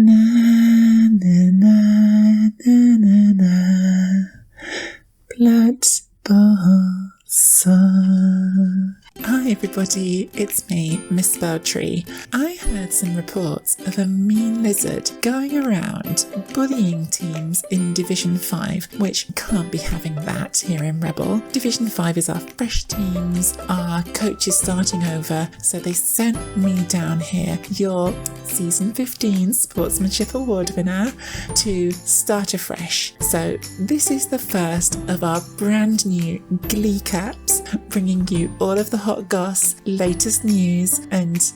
Na na na na na na. Blood song. Hi everybody, it's me, Miss Beltree. I heard some reports of a mean lizard going around bullying teams in Division 5, which can't be having that here in REBBL. Division 5 is our fresh teams, our coach is starting over, so they sent me down here, your Season 15 Sportsmanship Award winner, to start afresh. So this is the first of our brand new Glee Caps, bringing you all of the hot goss, latest news, and...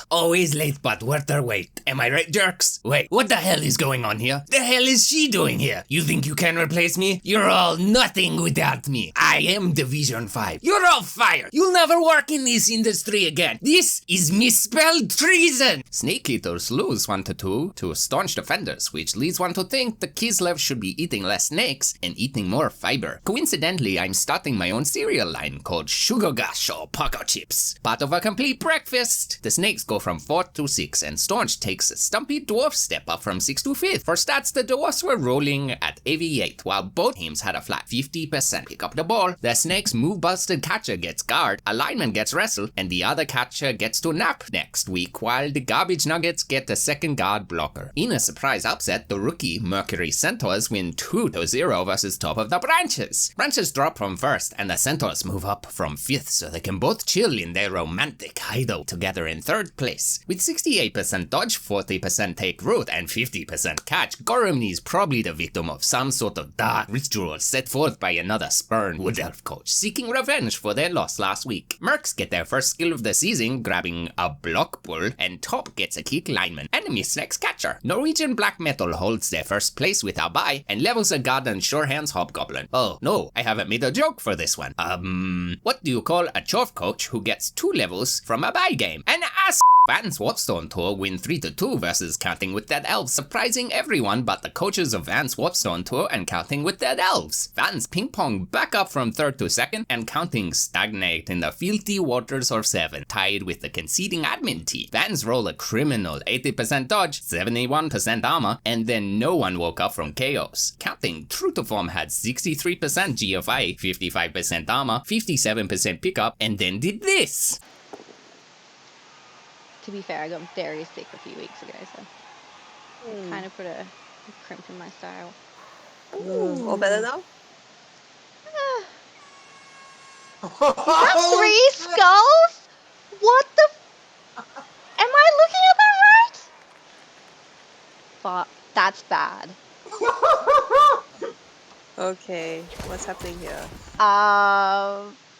Always late but worth their wait. Am I right, jerks? Wait, what the hell is going on here? The hell is she doing here? You think you can replace me? You're all nothing without me. I am Division 5. You're all fired. You'll never work in this industry again. This is misspelled treason. Snake eaters lose 1-2 to staunch defenders, which leads one to think the Kislev should be eating less snakes and eating more fiber. Coincidentally, I'm starting my own cereal line called Sugar Gush or Poco Chips. Part of a complete breakfast. The snakes go from 4th to 6th, and Staunch takes a stumpy dwarf step up from 6th to 5th. For stats, the dwarfs were rolling at AV8, while both teams had a flat 50% pick up the ball. The snake's move-busted catcher gets guard, a lineman gets wrestle, and the other catcher gets to nap next week, while the garbage nuggets get the second guard blocker. In a surprise upset, the rookie Mercury Centaurs win 2-0 versus Top of the Branches. Branches drop from 1st, and the Centaurs move up from 5th, so they can both chill in their romantic hideout together in 3rd place. With 68% dodge, 40% take root, and 50% catch, Goromni is probably the victim of some sort of dark ritual set forth by another spurned Wood Elf coach, seeking revenge for their loss last week. Mercs get their first skill of the season, grabbing a block pull, and Top gets a kick lineman and a mislex catcher. Norwegian Black Metal holds their first place with a bye, and levels a guard and sure hands Hobgoblin. Oh, no, I haven't made a joke for this one. What do you call a Chorf coach who gets 2 levels from a bye game? An ass! Vans Swapstone Tour win 3-2 versus Counting with Dead Elves, surprising everyone but the coaches of Vans Swapstone Tour and Counting with Dead Elves. Vans ping pong back up from 3rd to 2nd, and Counting stagnate in the filthy waters of 7, tied with the conceding admin team. Vans roll a criminal 80% dodge, 71% armor, and then no one woke up from chaos. Counting, true to form, had 63% GFI, 55% armor, 57% pickup, and then did this. To be fair, I got very sick a few weeks ago, so it kind of put a crimp in my style. All better now? Is that 3 skulls? What the am I looking at that right? Fuck, that's bad. Okay, what's happening here?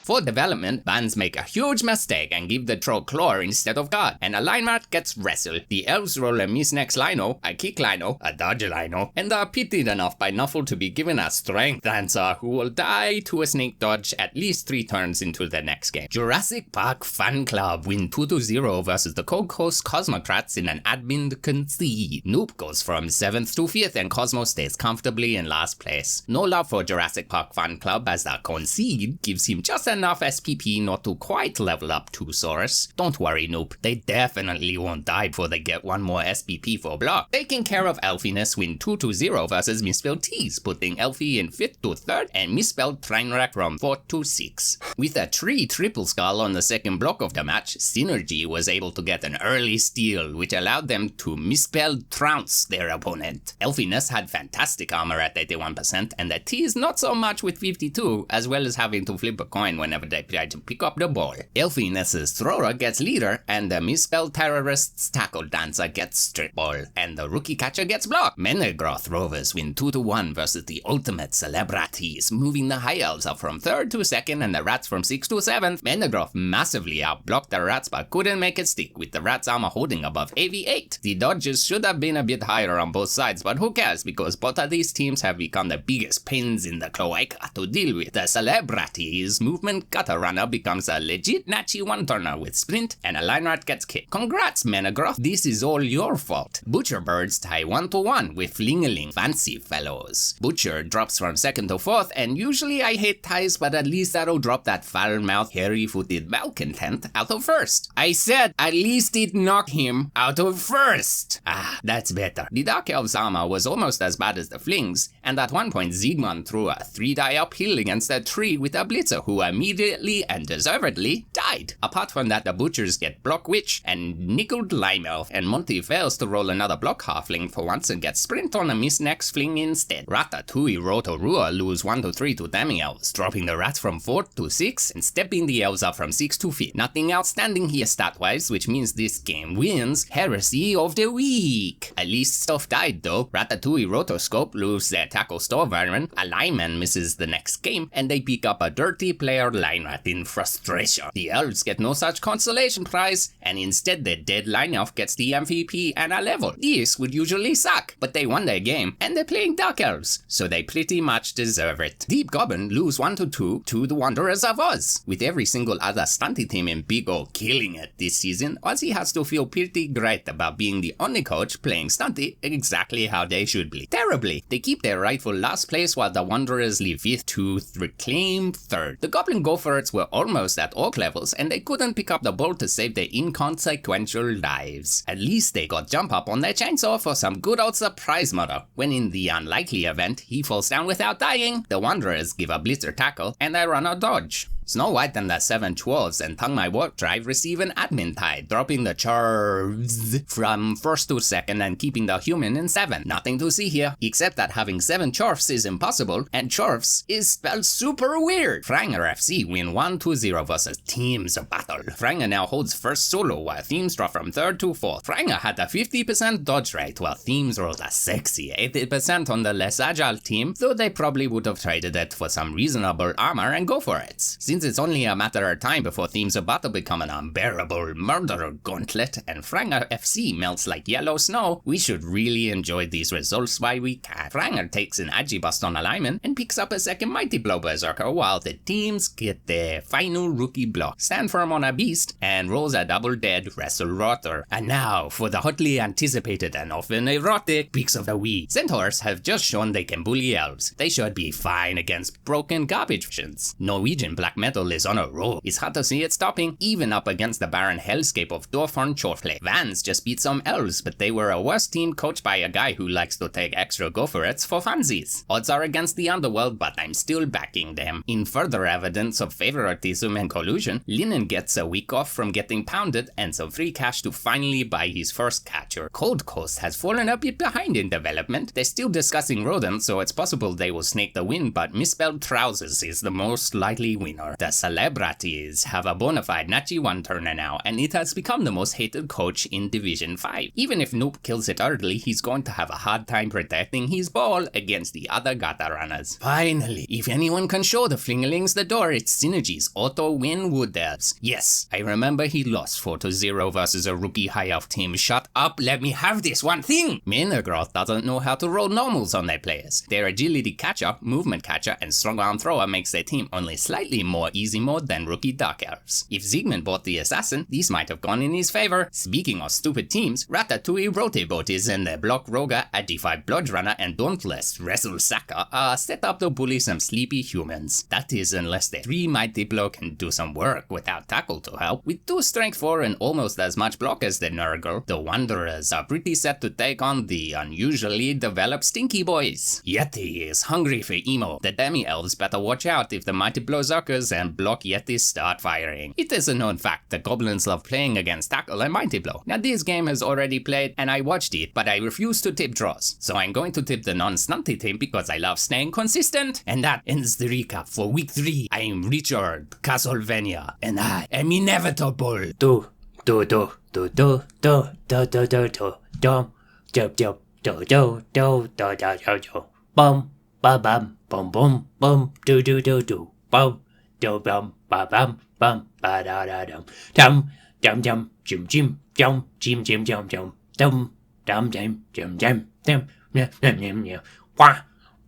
For development, Vans make a huge mistake and give the troll claw instead of guard, and a linemat gets wrestled. The elves roll a misnex lino, a kick lino, a dodge lino, and are pitied enough by Nuffle to be given a strength dancer who will die to a snake dodge at least 3 turns into the next game. Jurassic Park Fan Club win 2-0 versus the Cold Coast Cosmocrats in an admin concede. Noob goes from 7th to 5th, and Cosmo stays comfortably in last place. No love for Jurassic Park Fan Club, as the concede gives him just enough SPP not to quite level up to Source. Don't worry, Noob, they definitely won't die before they get 1 more SPP for block. Taking care of Elfiness win 2-0 versus Misspelled T's, putting Elfie in 5th to 3rd and Misspelled Trainwreck from 4th to 6th. With a 3 triple skull on the second block of the match, Synergy was able to get an early steal, which allowed them to Misspelled Trounce their opponent. Elfiness had fantastic armor at 81%, and the T's not so much with 52, as well as having to flip a coin whenever they try to pick up the ball. Elfiness's thrower gets leader, and the misspelled terrorist's tackle dancer gets strip ball, and the rookie catcher gets blocked. Menegroth Rovers win 2-1 versus the ultimate celebrities, moving the high elves up from 3rd to 2nd and the rats from 6th to 7th. Menegroth massively outblocked the rats but couldn't make it stick, with the rats armor holding above AV8. The dodges should have been a bit higher on both sides, but who cares, because both of these teams have become the biggest pains in the cloaca to deal with. The celebrities' movement one gutter runner becomes a legit Nachi one-turner with sprint, and a line rat gets kicked. Congrats, Menegroth, this is all your fault. Butcher birds tie 1-1 with Flingeling, fancy fellows. Butcher drops from 2nd to 4th, and usually I hate ties, but at least that'll drop that foul-mouthed, hairy-footed malcontent out of 1st. I said, at least it knocked him out of 1st. Ah, that's better. The Dark Elf's armor was almost as bad as the Flings, and at one point Siegmund threw a 3-die uphill against a tree with a blitzer who immediately and deservedly died. Apart from that, the Butchers get Block Witch and Nickeled Lime Elf, and Monty fails to roll another Block Halfling for once and gets Sprint on a Miss Next Fling instead. Ratatouille Rotorua lose 1-3 to Demi Elves, dropping the rats from 4th to 6th and stepping the elves up from 6th to 5th. Nothing outstanding here stat-wise, which means this game wins Heresy of the Week. At least stuff died though. Ratatouille Rotoscope lose their Tackle Store Baron, a lineman misses the next game, and they pick up a dirty player line rat in frustration. The elves get no such consolation prize, and instead the dead line elf gets the MVP and a level. This would usually suck, but they won their game, and they're playing Dark Elves, so they pretty much deserve it. Deep Goblin lose 1-2 to the Wanderers of Oz. With every single other stunty team in BigO killing it this season, Ozzy has to feel pretty great about being the only coach playing stunty exactly how they should be. Terribly. They keep their rightful last place while the Wanderers leave 5th to reclaim 3rd. The Goblin Gophers were almost at orc levels, and they couldn't pick up the ball to save their inconsequential lives. At least they got jump up on their chainsaw for some good old surprise murder. When in the unlikely event he falls down without dying, the Wanderers give a blitzer tackle and they run a dodge. Snow White and the 7 Dwarves and Tongue My Warp Drive receive an admin tie, dropping the Charves from 1st to 2nd and keeping the human in 7. Nothing to see here, except that having 7 Chorfs is impossible, and Chorfs is spelled super weird. Franger FC win 1-0 versus Teams Battle. Franger now holds 1st solo while Themes drop from 3rd to 4th. Franger had a 50% dodge rate while Themes rolled a sexy 80% on the less agile team, though they probably would have traded it for some reasonable armor and go for it. Since it's only a matter of time before Themes of Battle become an unbearable murder gauntlet and Franger FC melts like yellow snow, we should really enjoy these results while we can. Franger takes an Agibust on alignment and picks up a second Mighty Blow Berserker while the teams get their final rookie block, stand firm on a beast, and rolls a double dead Wrestle Rotor. And now for the hotly anticipated and often erotic Picks of the Week. Centaurs have just shown they can bully elves. They should be fine against broken garbage visions. Norwegian black metal is on a roll. It's hard to see it stopping, even up against the barren hellscape of Dorfhorn Chorfley. Vans just beat some elves, but they were a worse team coached by a guy who likes to take extra gophorets for funsies. Odds are against the underworld, but I'm still backing them. In further evidence of favoritism and collusion, Linen gets a week off from getting pounded and some free cash to finally buy his first catcher. Cold Coast has fallen a bit behind in development. They're still discussing rodents, so it's possible they will snake the win, but Misspelled Trousers is the most likely winner. The Celebrities have a bona fide Nachi one-turner now, and it has become the most hated coach in Division 5. Even if Noob kills it early, he's going to have a hard time protecting his ball against the other Gata runners. Finally, if anyone can show the Flingelings the door, it's Synergy's auto-win Wood Elves. Yes, I remember he lost 4-0 versus a rookie high elf team. Shut up, let me have this one thing! Menegroth doesn't know how to roll normals on their players. Their agility catcher, movement catcher, and strong arm thrower makes their team only slightly more easy mode than rookie Dark Elves. If Siegmund bought the Assassin, these might have gone in his favor. Speaking of stupid teams, Ratatouille Rotibot is in the Block Roga, Agi5 Blodge Runner, and Dauntless Wrestle Saka are set up to bully some sleepy humans. That is unless the 3 Mighty Blow can do some work without tackle to help. With 2 strength 4 and almost as much block as the Nurgle, the Wanderers are pretty set to take on the unusually developed Stinky Boys. Yeti is hungry for emo. The Demi-Elves better watch out if the Mighty Blowzerkers and Block Yetis start firing. It is a known fact that goblins love playing against Tackle and Mighty Blow. Now this game has already played and I watched it, but I refuse to tip draws. So I'm going to tip the non-stunty team because I love staying consistent. And that ends the recap for week 3. I'm Richard Castlevania and I am inevitable. Do do do do do do do do do do do do do do do do do do do bum ba bum bum bum bum do do do do bum do bum ba bum bum ba da da dum dum dum dum jim jim jum jim jim jum jum dum dum jim jim jim dum yeah yeah yeah wah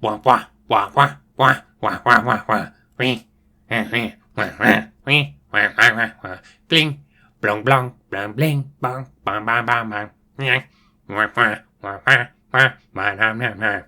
wah wah wah wah wah wah wah wah wah Bling, blong, blong, bling, bling, bong, bong, bong, bong, bong.